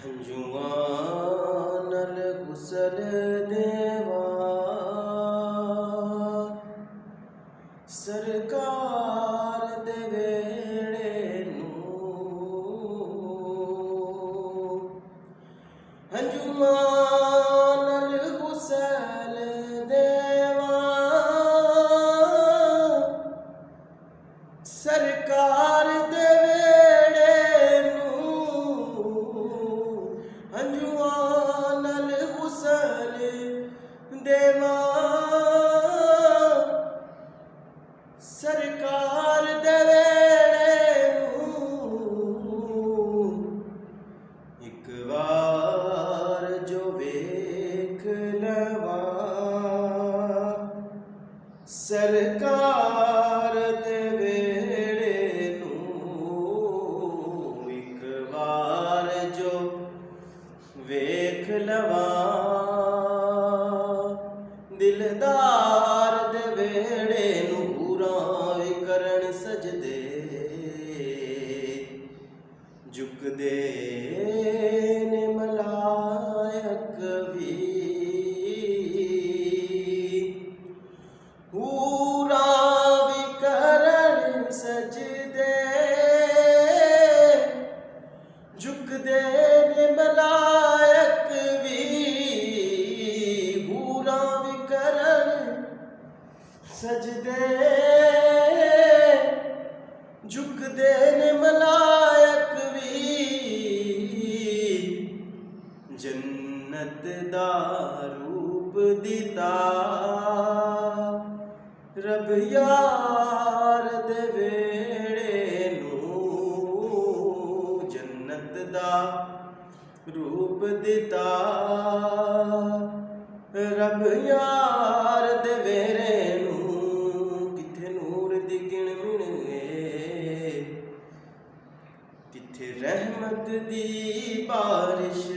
ਹੰਝੂਆਂ ਨਾਲ ਗੁਸਲ ਦੇਵਾ ਸਰਕਾਰ ਦੇ ਵੇੜੇ ਨੂੰ ਹੰਝੂਆਂ ਨਾਲ ਗੁਸਲ ਦੇਵਾ ਸਰਕਾਰ ਦੇ ਹੰਝੂਆਂ ਨਾਲ ਗੁਸਲ ਦੇਵਾ ਸਰਕਾਰ ਦੇ ਵੇੜੇ ਨੂੰ ਇੱਕ ਵਾਰ ਜੋ ਵੇਖ ਲਵਾ ਸਰਕਾਰ ਦੇ ਵੇੜੇ ਨੂੰ ਇੱਕ ਵਾਰ ਜੋ ਵੇਖ ਲਵਾ ਦਿਲਦਾਰ ਦੇ ਵੇੜੇ ਨੂੰ ਹੂਰਾਂ ਵੀ ਕਰਨ ਸਜਦੇ ਝੁਕਦੇ ਨੇ ਮਲਾਇਕ ਵੀ ਹੂਰਾਂ ਵੀ ਕਰਨ ਸਜਦੇ ਝੁਕਦੇ ਨੇ ਮਲਾਇਕ ਵੀ ਹੂਰਾਂ ਵੀ ਕਰਨ ਸਜਦੇ ਝੁਕਦੇ ਨੇ ਮਲਾਇਕ ਵੀ ਜੰਨਤ ਦਾ ਰੂਪ ਦਿੱਤਾ ਰੱਬ ਯਾਰ ਦੇ ਵੇੜੇ ਨੂੰ ਜੰਨਤ ਦਾ ਰੂਪ ਦਿੱਤਾ ਰੱਬ ਯਾਰ ਦੇ ਵੇੜੇ ਨੂੰ ਕਿੱਥੇ ਨੂਰ ਦੀ ਗਿਣ ਮਿਣ ਕਿੱਥੇ ਰਹਿਮਤ ਦੀ ਬਾਰਿਸ਼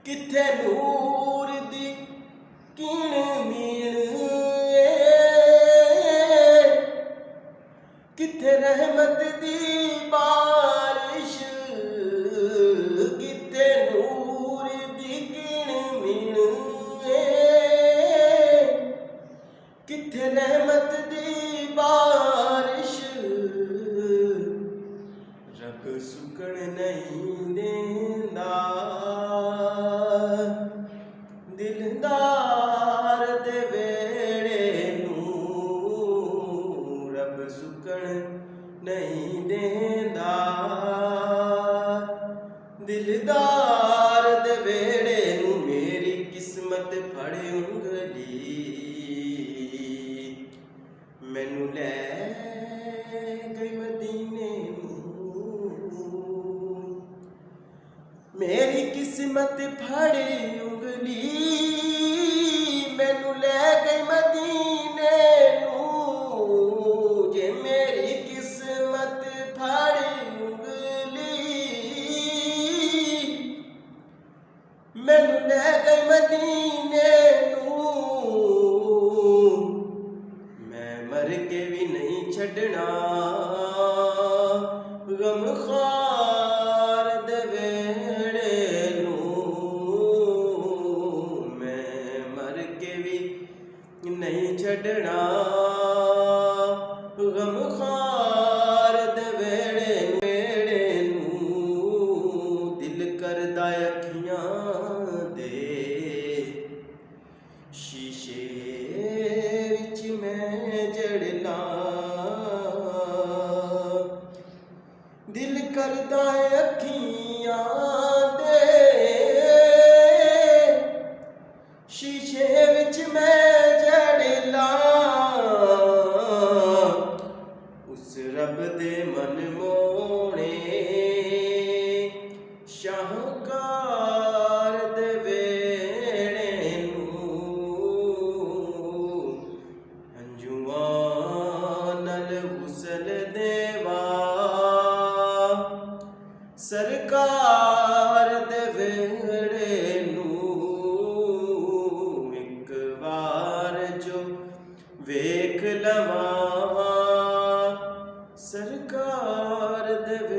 ਕਿੱਥੇ ਨੂਰ ਦੀ ਕਿਣ ਮਿਣ ਕਿੱਥੇ ਰਹਿਮਤ ਦੀ ਬਾਰਿਸ਼ ਕਿੱਥੇ ਨੂਰ ਦੀ ਕਿਣ ਮਿਣ ਕਿੱਥੇ ਰਹਿਮਤ ਦੀ ਬਾਰਿਸ਼ ਰੱਬ ਸੁਕਣ ਨਹੀਂ ਦੇਂਦਾ ਦਿਲਦਾਰ ਦੇ ਵੇੜੇ ਨੂੰ ਰੱਬ ਸੁਕਣ ਨਹੀਂ ਦੇਂਦਾ ਦਿਲਦਾਰ ਦੇ ਵੇੜੇ ਨੂੰ ਮੇਰੀ ਕਿਸਮਤ ਫੜ ਉਂਗਲੀ ਮੈਨੂੰ ਲੈ ਗਈ ਮਦੀਨੇ ਨੂੰ ਮੇਰੀ ਕਿਸਮਤ ਫੜ ਉਂਗਲੀ ਮੈਨੂੰ ਲੈ ਗਈ ਮਦੀਨੇ ਨੂੰ ਜੇ ਮੇਰੀ ਕਿਸਮਤ ਫੜ ਉਂਗਲੀ ਮੈਨੂੰ ਲੈ ਗਈ ਮਦੀਨੇ ਨੂੰ ਮੈਂ ਮਰ ਕੇ ਵੀ ਨਹੀਂ ਛੱਡਣਾ ਗਮਖਾਰ ਦੇ ਵੇੜੇ ਨੂੰ ਮੈਂ ਮਰ ਕੇ ਵੀ ਨਹੀਂ ਛੱਡਣਾ ਗਮਖਾਰ ਦੇ ਵੇੜੇ ਨੂੰ ਦਿਲ ਕਰਦਾ ਅੱਖੀਆਂ ਦੇ ਸ਼ੀਸ਼ੇ ਵਿੱਚ ਮੈਂ ਜੜ ਲਾਂ ਦਿਲ ਕਰਦਾ ਅੱਖੀਆਂ ਦੇ ਸ਼ੀਸ਼ੇ ਵਿੱਚ ਮੈਂ ਜੜ ਲਾਂ ਉਸ ਰੱਬ ਦੇ ਮਨ ਮੋਹਣੇ ਸ਼ਾਹਕਾਰ ਦੇ ਵੇੜੇ ਨੂੰ ਹੰਝੂਆਂ ਨਾਲ ਗੁਸਲ ਦੇਵਾ ਸਰਕਾਰ ਦੇ ਵੇੜੇ ਨੂੰ ਇੱਕ ਵਾਰ ਜੋ ਵੇਖ ਲਵਾਂ सरकार देवे।